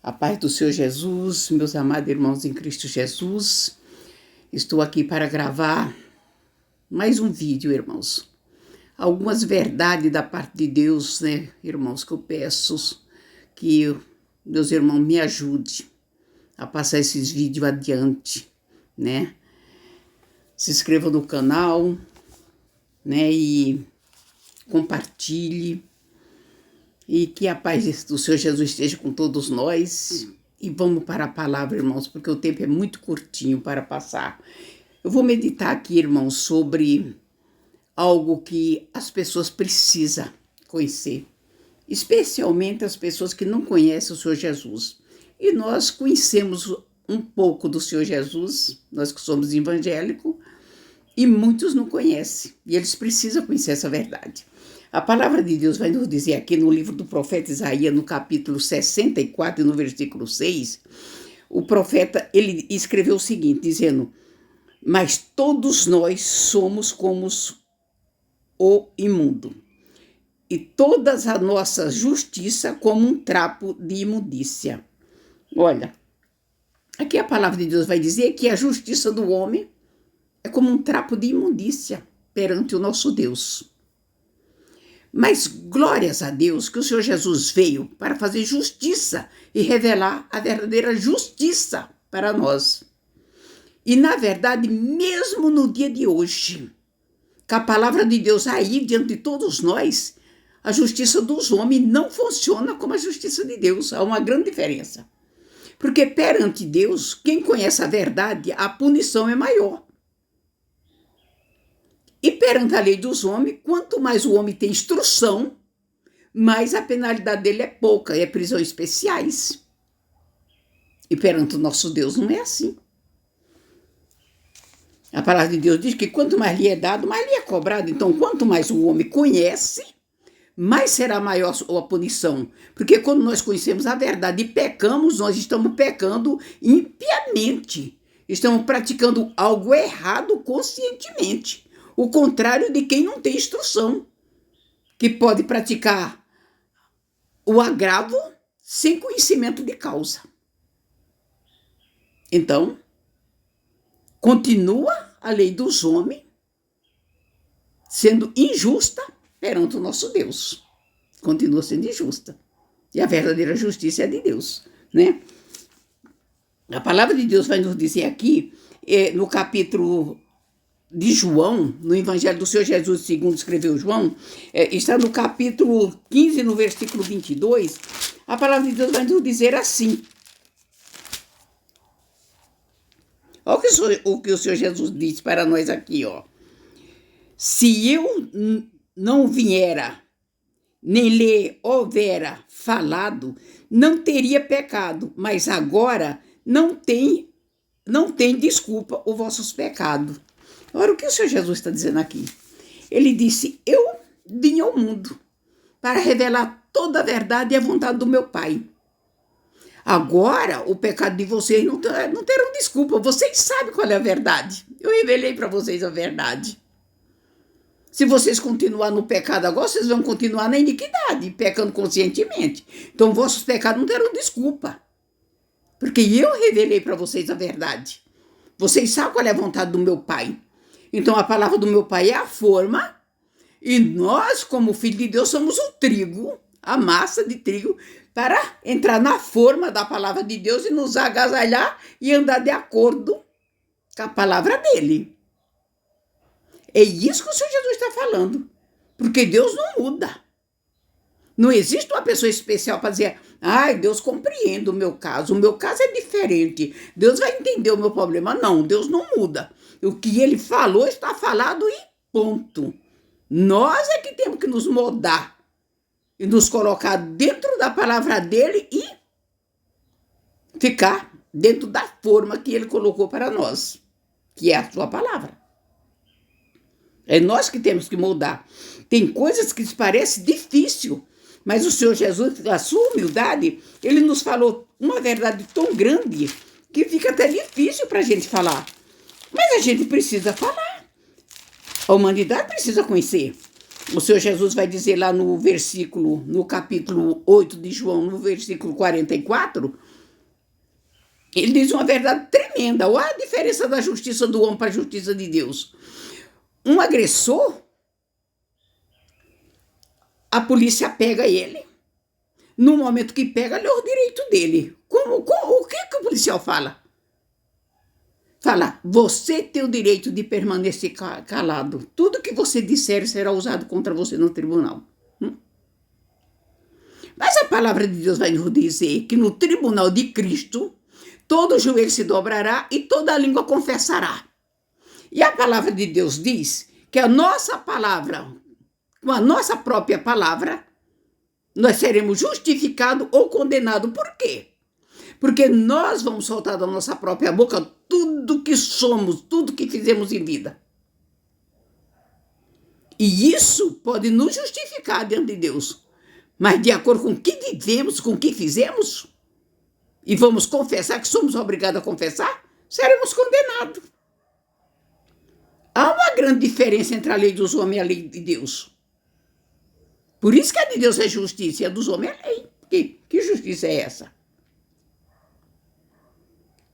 A paz do Senhor Jesus, meus amados irmãos em Cristo Jesus. Estou aqui para gravar mais um vídeo, irmãos. Algumas verdades da parte de Deus, né, irmãos, que eu peço que meus irmãos me ajudem a passar esses vídeos adiante, né? Se inscreva no canal, né, e compartilhe. E que a paz do Senhor Jesus esteja com todos nós. E vamos para a palavra, irmãos, porque o tempo é muito curtinho para passar. Eu vou meditar aqui, irmãos, sobre algo que as pessoas precisam conhecer. Especialmente as pessoas que não conhecem o Senhor Jesus. E nós conhecemos um pouco do Senhor Jesus, nós que somos evangélicos, e muitos não conhecem. E eles precisam conhecer essa verdade. A palavra de Deus vai nos dizer aqui no livro do profeta Isaías, no capítulo 64, no versículo 6, o profeta, ele escreveu o seguinte, dizendo: mas todos nós somos como o imundo, e toda a nossa justiça como um trapo de imundícia. Olha, aqui a palavra de Deus vai dizer que a justiça do homem é como um trapo de imundícia perante o nosso Deus. Mas glórias a Deus que o Senhor Jesus veio para fazer justiça e revelar a verdadeira justiça para nós. E na verdade, mesmo no dia de hoje, com a palavra de Deus aí diante de todos nós, a justiça dos homens não funciona como a justiça de Deus. Há uma grande diferença. Porque perante Deus, quem conhece a verdade, a punição é maior. E perante a lei dos homens, quanto mais o homem tem instrução, mais a penalidade dele é pouca, é prisões especiais. E perante o nosso Deus não é assim. A palavra de Deus diz que quanto mais lhe é dado, mais lhe é cobrado. Então, quanto mais o homem conhece, mais será maior a punição. Porque quando nós conhecemos a verdade e pecamos, nós estamos pecando impiamente. Estamos praticando algo errado conscientemente. O contrário de quem não tem instrução, que pode praticar o agravo sem conhecimento de causa. Então, continua a lei dos homens sendo injusta perante o nosso Deus. Continua sendo injusta. E a verdadeira justiça é de Deus, né? A palavra de Deus vai nos dizer aqui, no capítulo de João, no Evangelho do Senhor Jesus, segundo escreveu João, está no capítulo 15, no versículo 22, a palavra de Deus vai nos dizer assim. Olha o que o Senhor Jesus disse para nós aqui, ó. Se eu não viera, nem lhe houvera falado, não teria pecado, mas agora não tem desculpa os vossos pecados. Agora, o que o Senhor Jesus está dizendo aqui? Ele disse, eu vim ao mundo para revelar toda a verdade e a vontade do meu Pai. Agora, o pecado de vocês não terão desculpa. Vocês sabem qual é a verdade. Eu revelei para vocês a verdade. Se vocês continuarem no pecado agora, vocês vão continuar na iniquidade, pecando conscientemente. Então, vossos pecados não terão desculpa. Porque eu revelei para vocês a verdade. Vocês sabem qual é a vontade do meu Pai. Então, a palavra do meu Pai é a forma, e nós, como filho de Deus, somos o trigo, a massa de trigo, para entrar na forma da palavra de Deus e nos agasalhar e andar de acordo com a palavra dele. É isso que o Senhor Jesus está falando, porque Deus não muda. Não existe uma pessoa especial para dizer, Deus compreende o meu caso é diferente, Deus vai entender o meu problema. Não, Deus não muda. O que ele falou está falado e ponto. Nós é que temos que nos moldar e nos colocar dentro da palavra dele e ficar dentro da forma que ele colocou para nós, que é a sua palavra. É nós que temos que moldar. Tem coisas que parecem difícil, mas o Senhor Jesus, a sua humildade, ele nos falou uma verdade tão grande que fica até difícil para a gente falar. Mas a gente precisa falar. A humanidade precisa conhecer. O Senhor Jesus vai dizer lá no capítulo 8 de João, no versículo 44, Ele diz uma verdade tremenda. Olha a diferença da justiça do homem para a justiça de Deus. Um agressor, a polícia pega ele. No momento que pega, ele é o direito dele. O que o policial fala? Fala, você tem o direito de permanecer calado. Tudo que você disser será usado contra você no tribunal. Mas a palavra de Deus vai nos dizer que no tribunal de Cristo, todo joelho se dobrará e toda língua confessará. E a palavra de Deus diz que a nossa palavra, com a nossa própria palavra, nós seremos justificados ou condenados. Por quê? Porque nós vamos soltar da nossa própria boca tudo que somos, tudo que fizemos em vida. E isso pode nos justificar diante de Deus. Mas de acordo com o que vivemos, com o que fizemos, e vamos confessar que somos obrigados a confessar, seremos condenados. Há uma grande diferença entre a lei dos homens e a lei de Deus. Por isso que a de Deus é justiça e a dos homens é lei. Que justiça é essa?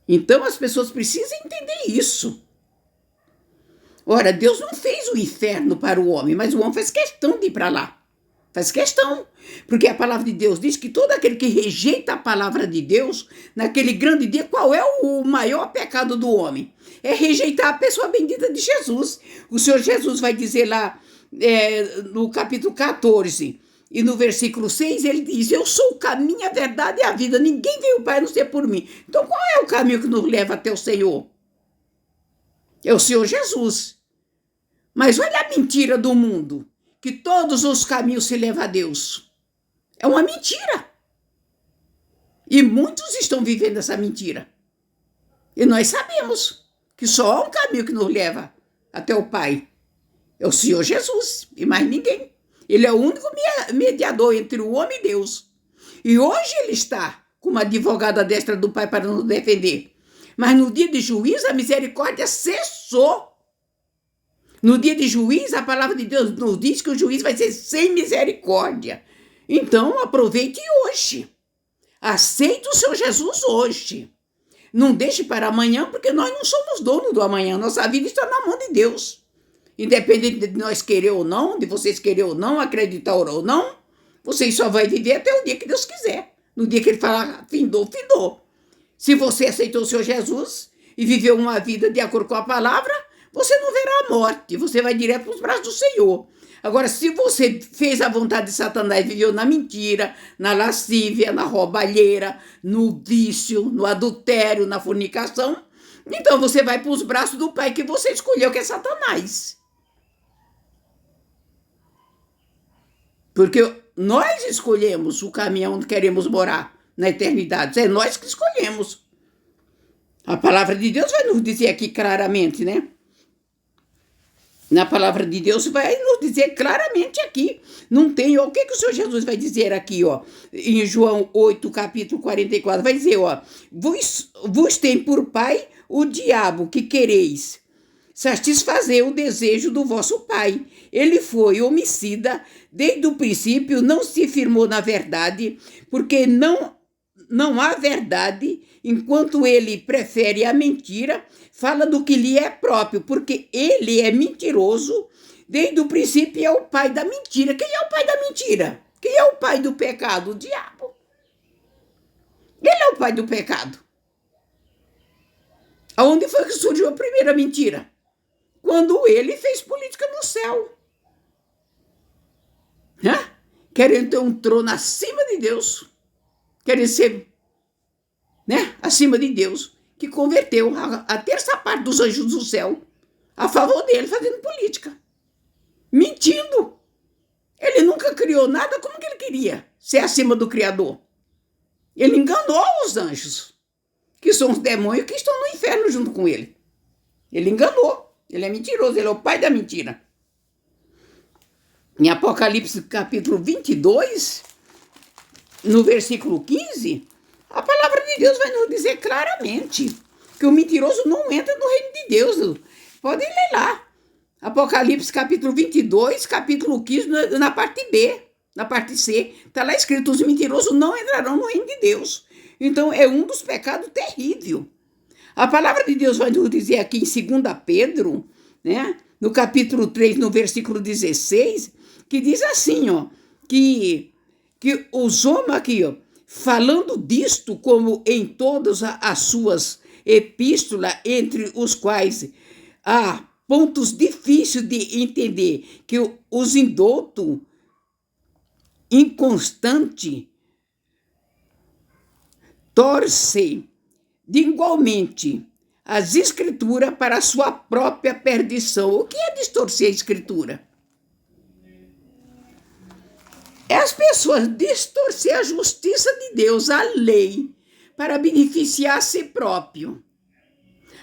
Então as pessoas precisam entender isso. Ora, Deus não fez o inferno para o homem, mas o homem faz questão de ir para lá. Faz questão, porque a palavra de Deus diz que todo aquele que rejeita a palavra de Deus, naquele grande dia, qual é o maior pecado do homem? É rejeitar a pessoa bendita de Jesus. O Senhor Jesus vai dizer lá no capítulo 14 e no versículo 6, ele diz, eu sou o caminho, a verdade e a vida, ninguém veio ao Pai a não ser por mim. Então qual é o caminho que nos leva até o Senhor? É o Senhor Jesus. Mas olha a mentira do mundo, que todos os caminhos se levam a Deus. É uma mentira. E muitos estão vivendo essa mentira. E nós sabemos que só há um caminho que nos leva até o Pai. É o Senhor Jesus e mais ninguém. Ele é o único mediador entre o homem e Deus. E hoje ele está com uma advogada à destra do Pai para nos defender. Mas no dia de juízo a misericórdia cessou. No dia de juízo, a palavra de Deus nos diz que o juiz vai ser sem misericórdia. Então, aproveite hoje. Aceite o Senhor Jesus hoje. Não deixe para amanhã, porque nós não somos donos do amanhã. Nossa vida está na mão de Deus. Independente de nós querer ou não, de vocês querer ou não, acreditar ou não, vocês só vão viver até o dia que Deus quiser. No dia que ele falar, findou, findou. Se você aceitou o Senhor Jesus e viveu uma vida de acordo com a palavra, você não verá a morte, você vai direto para os braços do Senhor. Agora, se você fez a vontade de Satanás e viveu na mentira, na lascívia, na roubalheira, no vício, no adultério, na fornicação, então você vai para os braços do pai que você escolheu, que é Satanás. Porque nós escolhemos o caminho onde queremos morar na eternidade. É nós que escolhemos. A palavra de Deus vai nos dizer aqui claramente, né? Na palavra de Deus vai nos dizer claramente aqui. Não tem, ó, o que o Senhor Jesus vai dizer aqui, ó, em João 8, capítulo 44, vai dizer, ó, vos tem por pai o diabo que quereis satisfazer o desejo do vosso pai. Ele foi homicida, desde o princípio não se firmou na verdade, porque não há verdade, enquanto ele prefere a mentira, fala do que lhe é próprio, porque ele é mentiroso, desde o princípio é o pai da mentira. Quem é o pai da mentira? Quem é o pai do pecado? O diabo. Ele é o pai do pecado. Aonde foi que surgiu a primeira mentira? Quando ele fez política no céu. Querendo ter um trono acima de Deus. Querendo ser, acima de Deus. Que converteu a terça parte dos anjos do céu a favor dele, fazendo política. Mentindo. Ele nunca criou nada como que ele queria ser acima do Criador. Ele enganou os anjos, que são os demônios que estão no inferno junto com ele. Ele enganou. Ele é mentiroso, ele é o pai da mentira. Em Apocalipse capítulo 22, no versículo 15, a palavra de Deus vai nos dizer claramente que o mentiroso não entra no reino de Deus. Podem ler lá. Apocalipse capítulo 22, capítulo 15, na parte B, na parte C. Está lá escrito, os mentirosos não entrarão no reino de Deus. Então, é um dos pecados terrível. A palavra de Deus vai nos dizer aqui em 2 Pedro, né, no capítulo 3, no versículo 16, que diz assim, ó, que os homens aqui, ó, falando disto, como em todas as suas epístolas, entre os quais há pontos difíceis de entender, que os indoutos, inconstante, torcem de igualmente as escrituras para a sua própria perdição. O que é distorcer a escritura? É as pessoas distorcer a justiça de Deus, a lei, para beneficiar a si próprio.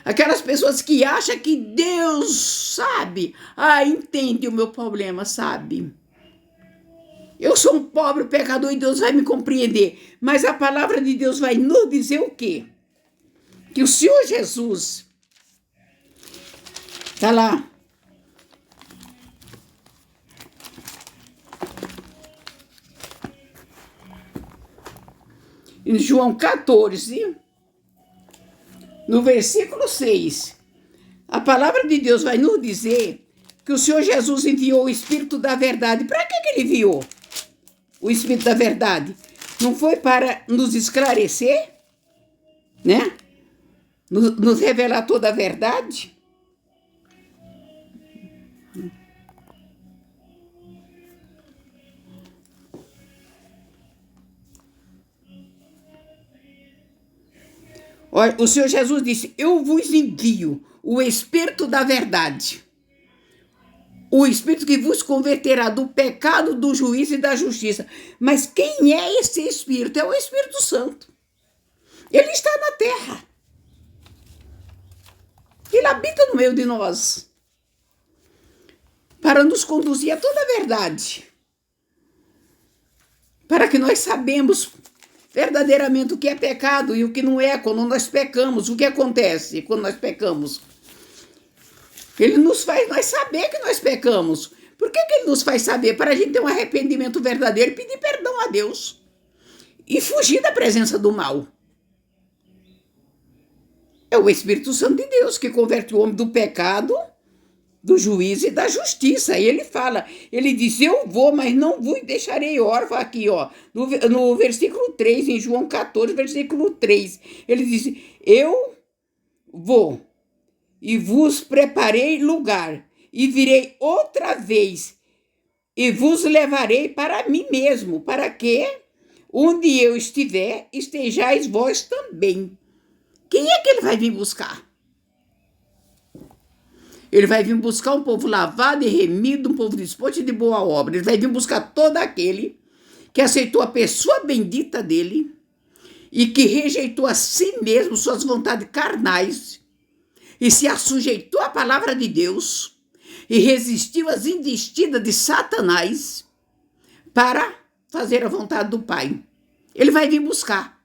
Aquelas pessoas que acham que Deus sabe, entende o meu problema, sabe? Eu sou um pobre pecador e Deus vai me compreender. Mas a palavra de Deus vai nos dizer o quê? Que o Senhor Jesus está lá. Em João 14, no versículo 6, a palavra de Deus vai nos dizer que o Senhor Jesus enviou o Espírito da Verdade. Para que ele enviou o Espírito da Verdade? Não foi para nos esclarecer, né? Nos revelar toda a verdade? Olha, o Senhor Jesus disse: eu vos envio o Espírito da Verdade. O Espírito que vos converterá do pecado, do juízo e da justiça. Mas quem é esse Espírito? É o Espírito Santo. Ele está na terra. Ele habita no meio de nós. Para nos conduzir a toda a verdade. Para que nós sabemos verdadeiramente o que é pecado e o que não é quando nós pecamos. O que acontece quando nós pecamos? Ele nos faz nós saber que nós pecamos. Por que ele nos faz saber? Para a gente ter um arrependimento verdadeiro e pedir perdão a Deus. E fugir da presença do mal. É o Espírito Santo de Deus que converte o homem do pecado, do juízo e da justiça. E ele fala, ele diz: eu vou, mas não vos deixarei órfão. Aqui, ó, no versículo 3, em João 14, versículo 3. Ele diz: eu vou e vos preparei lugar, e virei outra vez, e vos levarei para mim mesmo, para que, onde eu estiver, estejais vós também. Quem é que ele vai vir buscar? Ele vai vir buscar um povo lavado e remido, um povo disposto e de boa obra. Ele vai vir buscar todo aquele que aceitou a pessoa bendita dele e que rejeitou a si mesmo, suas vontades carnais, e se assujeitou à palavra de Deus e resistiu às investidas de Satanás para fazer a vontade do Pai. Ele vai vir buscar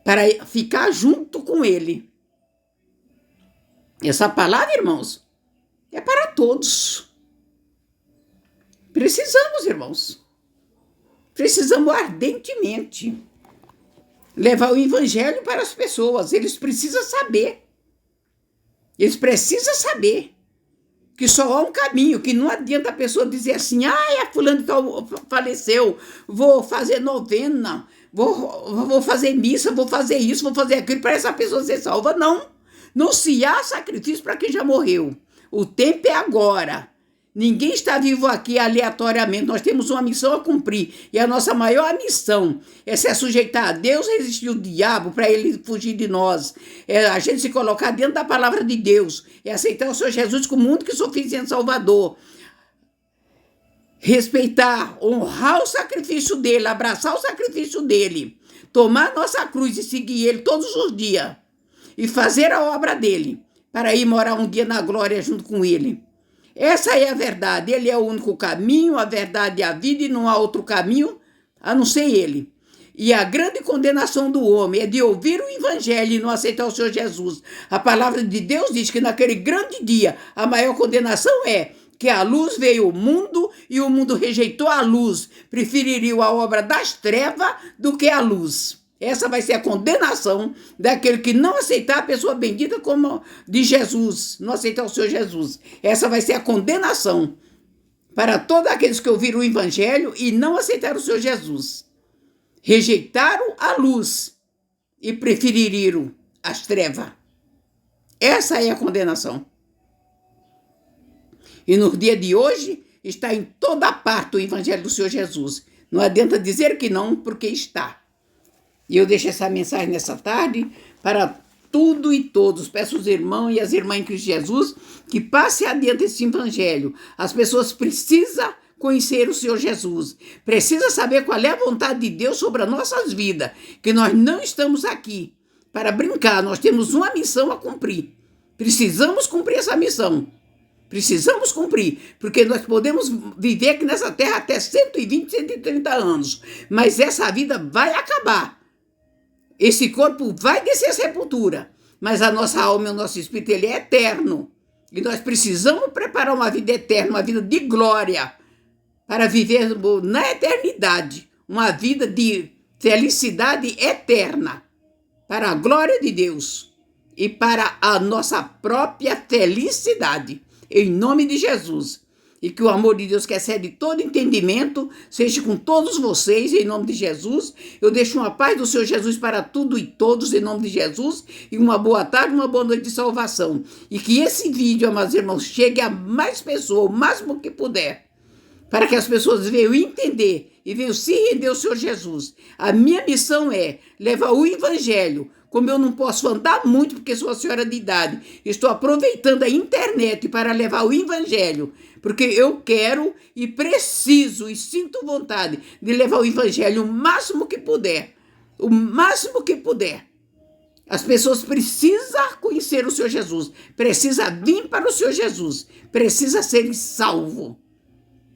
para ficar junto com ele. Essa palavra, irmãos, é para todos. Precisamos, irmãos. Precisamos ardentemente levar o evangelho para as pessoas. Eles precisam saber. Eles precisam saber que só há um caminho, que não adianta a pessoa dizer assim: a fulano faleceu, vou fazer novena, vou fazer missa, vou fazer isso, vou fazer aquilo para essa pessoa ser salva. Não. Não se há sacrifício para quem já morreu. O tempo é agora. Ninguém está vivo aqui aleatoriamente. Nós temos uma missão a cumprir. E a nossa maior missão é se sujeitar a Deus, resistir o diabo para ele fugir de nós. É a gente se colocar dentro da palavra de Deus. É aceitar o Senhor Jesus como único e suficiente Salvador. Respeitar, honrar o sacrifício dele, abraçar o sacrifício dele. Tomar nossa cruz e seguir ele todos os dias. E fazer a obra dele, para ir morar um dia na glória junto com ele. Essa é a verdade. Ele é o único caminho, a verdade e a vida, e não há outro caminho a não ser ele. E a grande condenação do homem é de ouvir o evangelho e não aceitar o Senhor Jesus. A palavra de Deus diz que naquele grande dia, a maior condenação é que a luz veio ao mundo e o mundo rejeitou a luz, preferiria a obra das trevas do que a luz. Essa vai ser a condenação daquele que não aceitar a pessoa bendita como de Jesus, não aceitar o Senhor Jesus. Essa vai ser a condenação para todos aqueles que ouviram o evangelho e não aceitaram o Senhor Jesus. Rejeitaram a luz e preferiram as trevas. Essa é a condenação. E no dia de hoje está em toda parte o evangelho do Senhor Jesus. Não adianta dizer que não, porque está. E eu deixo essa mensagem nessa tarde para tudo e todos. Peço aos irmãos e às irmãs em Cristo Jesus que passe adiante esse evangelho. As pessoas precisam conhecer o Senhor Jesus. Precisam saber qual é a vontade de Deus sobre as nossas vidas. Que nós não estamos aqui para brincar. Nós temos uma missão a cumprir. Precisamos cumprir essa missão. Precisamos cumprir, porque nós podemos viver aqui nessa terra até 120, 130 anos. Mas essa vida vai acabar. Esse corpo vai descer a sepultura, mas a nossa alma e o nosso espírito, ele é eterno. E nós precisamos preparar uma vida eterna, uma vida de glória, para viver na eternidade, uma vida de felicidade eterna, para a glória de Deus e para a nossa própria felicidade, em nome de Jesus. E que o amor de Deus, que excede todo entendimento, seja com todos vocês, em nome de Jesus. Eu deixo uma paz do Senhor Jesus para tudo e todos, em nome de Jesus. E uma boa tarde, uma boa noite de salvação. E que esse vídeo, amados irmãos, chegue a mais pessoas, o máximo que puder. Para que as pessoas venham entender e venham se render ao Senhor Jesus. A minha missão é levar o evangelho. Como eu não posso andar muito, porque sou a senhora de idade, estou aproveitando a internet para levar o evangelho, porque eu quero e preciso e sinto vontade de levar o evangelho o máximo que puder. O máximo que puder. As pessoas precisam conhecer o Senhor Jesus, precisam vir para o Senhor Jesus, precisa ser salvo.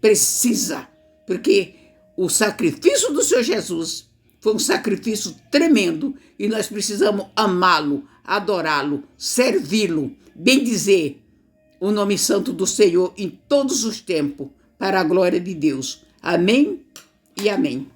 Precisa, porque o sacrifício do Senhor Jesus foi um sacrifício tremendo e nós precisamos amá-lo, adorá-lo, servi-lo, bendizer o nome santo do Senhor em todos os tempos, para a glória de Deus. Amém e amém.